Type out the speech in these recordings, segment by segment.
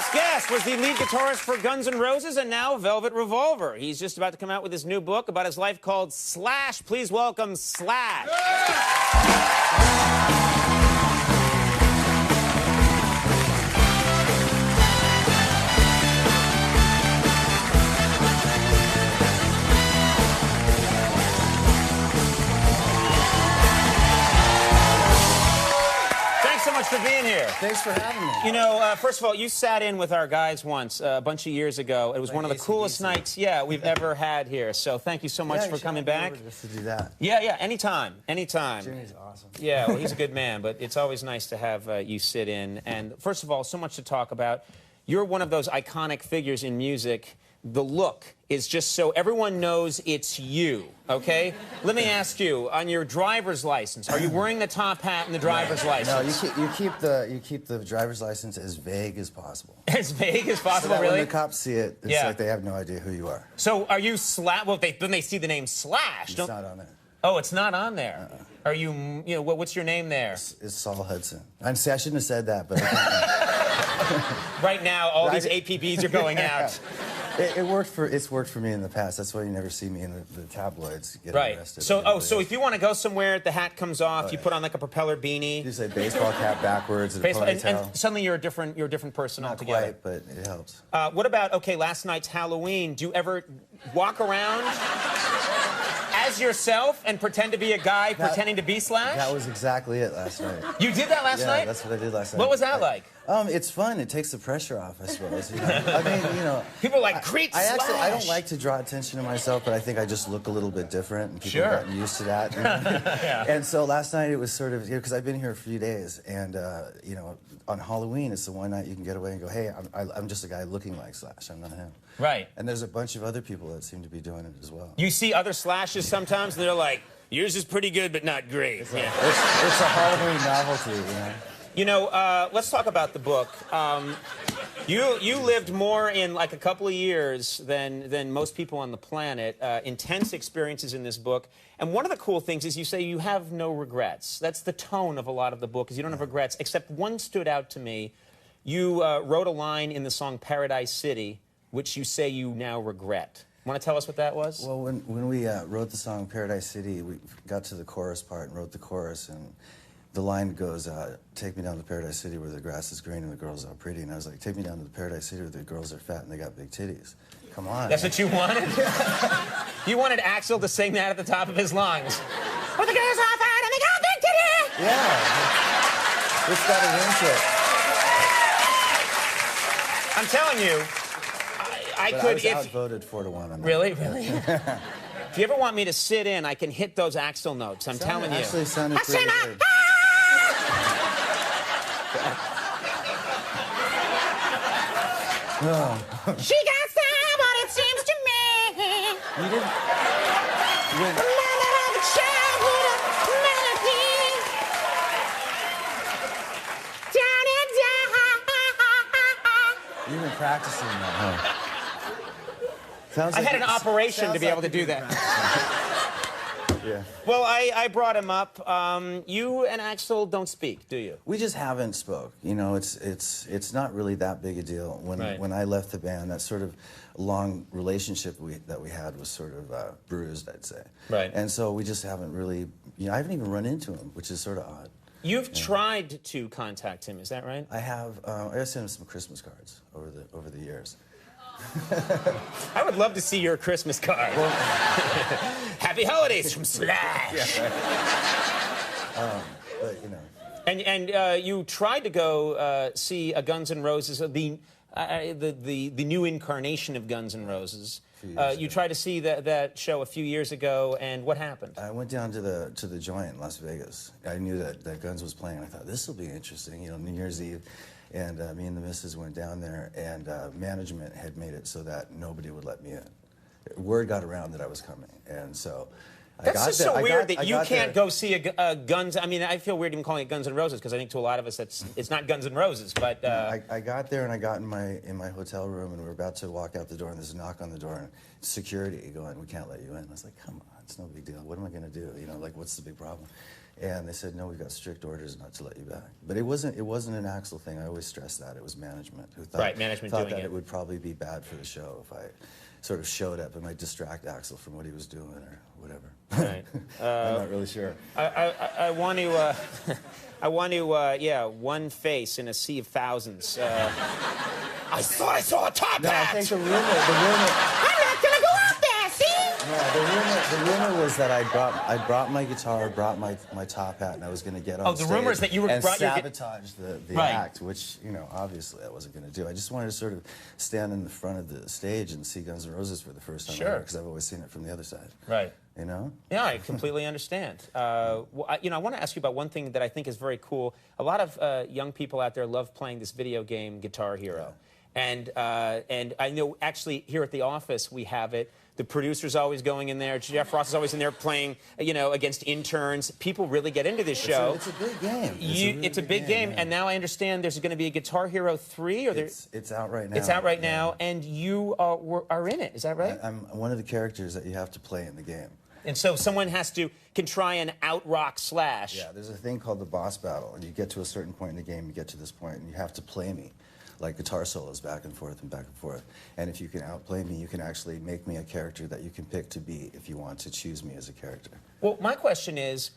next guest was the lead guitarist for Guns N' Roses and now Velvet Revolver. He's just about to come out with his new book about his life called Slash. Please welcome Slash. For being here. Thanks for having me. You know, first of all, you sat in with our guys once a bunch of years ago. It was one of the coolest nights, we've ever had here. So thank you so much for coming back. Just to do that. Yeah, anytime. Jimmy's awesome. Yeah, well, he's a good man, but it's always nice to have you sit in. And first of all, so much to talk about. You're one of those iconic figures in music. The look is just so everyone knows it's you, okay? Let me ask you, on your driver's license, are you wearing the top hat in the driver's license? No, you keep the driver's license as vague as possible. As vague as possible, so that really? when the cops see it, it's like they have no idea who you are. So are you Slash? Well, then they see the name Slash. It's not on there. Oh, it's not on there. Are you know, what's your name there? It's Saul Hudson. I shouldn't have said that, but I can't. Right now, all these APBs are going out. It's worked for me in the past. That's why you never see me in the tabloids getting arrested. So if you want to go somewhere, the hat comes off. You put on like a propeller beanie. You say baseball cap backwards and and suddenly you're a different person altogether. Not quite, but it helps. What about last night's Halloween? Do you ever walk around as yourself and pretend to be a guy pretending to be Slash? That was exactly it last night. You did that last night? Yeah, that's what I did last night. What was that like? It's fun. It takes the pressure off, I suppose. You know? I mean, you know. People are like, great Slash. I don't like to draw attention to myself, but I think I just look a little bit different, and people have gotten used to that. You know? And so last night it was sort of, because I've been here a few days, and you know, on Halloween it's the one night you can get away and go, hey, I'm just a guy looking like Slash. I'm not him. Right. And there's a bunch of other people that seem to be doing it as well. You see other Slashes sometimes, and they're like, yours is pretty good, but not great. It's a Halloween novelty, you know. You know, let's talk about the book. You lived more in like a couple of years than most people on the planet. Intense experiences in this book. And one of the cool things is you say you have no regrets. That's the tone of a lot of the book, is you don't have regrets, except one stood out to me. You wrote a line in the song Paradise City, which you say you now regret. Want to tell us what that was? Well, when we wrote the song Paradise City, we got to the chorus part and wrote the chorus, and the line goes, take me down to Paradise City where the grass is green and the girls are pretty. And I was like, take me down to the Paradise City where the girls are fat and they got big titties. Come on. That's what you wanted? You wanted Axl to sing that at the top of his lungs. Where the girls are fat and they got big titties! Yeah. It's got a ring to it. I'm telling you, I could... I was outvoted 4-1 on that. Really? Really? If you ever want me to sit in, I can hit those Axl notes. I'm telling you. Actually sounded pretty good. She got style, but it seems to me. You didn't. The mother of a child with a melody. Down and down. You've been practicing that, huh? I had an operation to be able to do that. Yeah. Well, I brought him up. You and Axl don't speak, do you? We just haven't spoke. You know, it's not really that big a deal. When I left the band, that sort of long relationship that we had was sort of bruised, I'd say. Right. And so we just haven't really, you know, I haven't even run into him, which is sort of odd. You've tried to contact him, is that right? I have. I sent him some Christmas cards over the years. I would love to see your Christmas card. Well, Happy holidays from Slash. Yeah, right. But you know. And you tried to go see a Guns N' Roses, the new incarnation of Guns N' Roses. You tried to see that show a few years ago, and what happened? I went down to the Joint in Las Vegas. I knew that Guns was playing. I thought this will be interesting, you know, New Year's Eve. And me and the missus went down there, and management had made it so that nobody would let me in. Word got around that I was coming, and so That's just so weird that you can't go see a Guns. I mean, I feel weird even calling it Guns N' Roses because I think to a lot of us it's not Guns N' Roses. But I got there and I got in my hotel room and we were about to walk out the door and there's a knock on the door and security going, "We can't let you in." I was like, "Come on, it's no big deal. What am I going to do? You know, like what's the big problem?" And they said, no, we've got strict orders not to let you back. But it wasn't an Axl thing. I always stress that. It was management who thought, management thought doing that it. it would probably be bad for the show if I sort of showed up. It might distract Axl from what he was doing or whatever. Right. I'm not really sure. I want to, yeah, one face in a sea of thousands. I thought I saw a top hat! I think the rumor... I'm not gonna go out there, see? Yeah, the rumor was that I brought my guitar, brought my top hat, and I was going to get on stage. The rumor is that you were and brought your sabotage the act, which, you know, obviously I wasn't going to do. I just wanted to sort of stand in the front of the stage and see Guns N' Roses for the first time ever, because I've always seen it from the other side. Right. You know? Yeah, I completely understand. Well, I want to ask you about one thing that I think is very cool. A lot of young people out there love playing this video game, Guitar Hero. Yeah. And I know actually here at the office we have it. The producer's always going in there. Jeff Ross is always in there playing, you know, against interns. People really get into this show. It's a big game. It's a big game, and now I understand there's going to be a Guitar Hero 3, or it's out right now. It's out right now, and you are in it. Is that right? I'm one of the characters that you have to play in the game. And so someone can try and out-rock Slash. Yeah, there's a thing called the boss battle, and you get to a certain point in the game, you get to this point, and you have to play me. Like guitar solos back and forth and back and forth. And if you can outplay me, you can actually make me a character that you can pick to be if you want to choose me as a character. Well, my question is,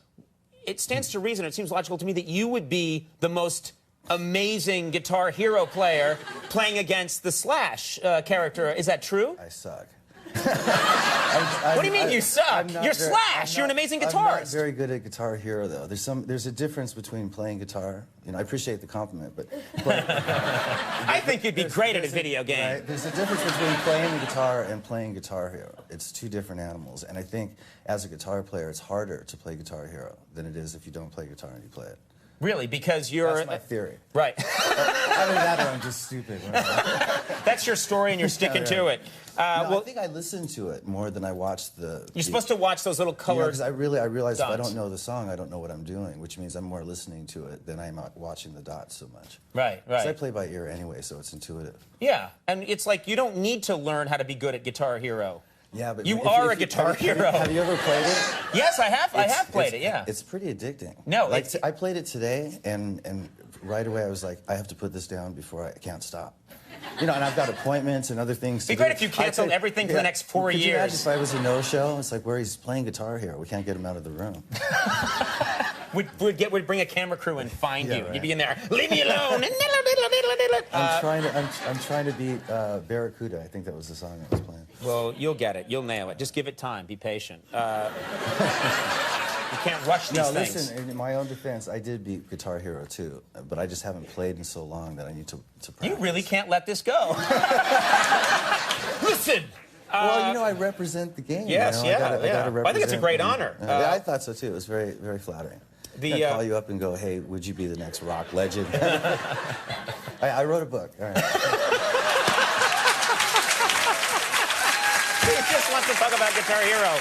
it stands to reason, it seems logical to me that you would be the most amazing Guitar Hero player playing against the Slash character. Is that true? I suck. What do you mean you suck? You're Slash. You're an amazing guitarist. I'm not very good at Guitar Hero, though. There's a difference between playing guitar. You know, I appreciate the compliment, but I think you'd be great at a video game. Right? There's a difference between playing the guitar and playing Guitar Hero. It's two different animals, and I think as a guitar player, it's harder to play Guitar Hero than it is if you don't play guitar and you play it. Really? Because you're... That's my theory. Right. Other than that, I'm just stupid. That's your story, and you're sticking to it. Well, I think I listen to it more than I watch the... You're supposed to watch those little colored because I realize if I don't know the song, I don't know what I'm doing, which means I'm more listening to it than I'm watching the dots so much. Right. Because I play by ear anyway, so it's intuitive. Yeah, and it's like you don't need to learn how to be good at Guitar Hero. Yeah, but you are a Guitar Hero. Have you ever played it? Yes, I have. I have played it. Yeah, it's pretty addicting. No, like I played it today, and right away I was like, I have to put this down before I can't stop. You know, and I've got appointments and other things to do. It'd be great if you canceled everything for the next 4 years. Could you imagine if I was a no-show? It's like, where he's playing Guitar Hero. We can't get him out of the room. We'd bring a camera crew and find you. Right. You'd be in there, leave me alone. I'm trying to beat Barracuda. I think that was the song I was playing. Well, you'll get it. You'll nail it. Just give it time. Be patient. You can't rush these things. No, listen, in my own defense, I did beat Guitar Hero too, but I just haven't played in so long that I need to practice. You really can't let this go. Listen. Well, you know, I represent the game. Yes, you know? I gotta I think it's a great honor. Yeah, I thought so too. It was very, very flattering. I call you up and go, hey, would you be the next rock legend? I wrote a book. All right. He just wants to talk about Guitar Hero.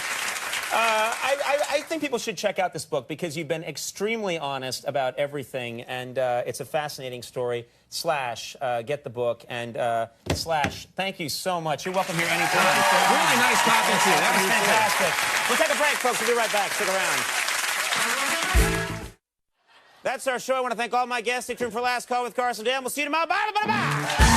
I think people should check out this book because you've been extremely honest about everything, and it's a fascinating story. Slash, get the book, and Slash, thank you so much. You're welcome here anytime. Really nice talking to you. That was fantastic. We'll take a break, folks. We'll be right back. Stick around. That's our show. I want to thank all my guests. Stay tuned for Last Call with Carson Dale. We'll see you tomorrow. Bye, bye, bye.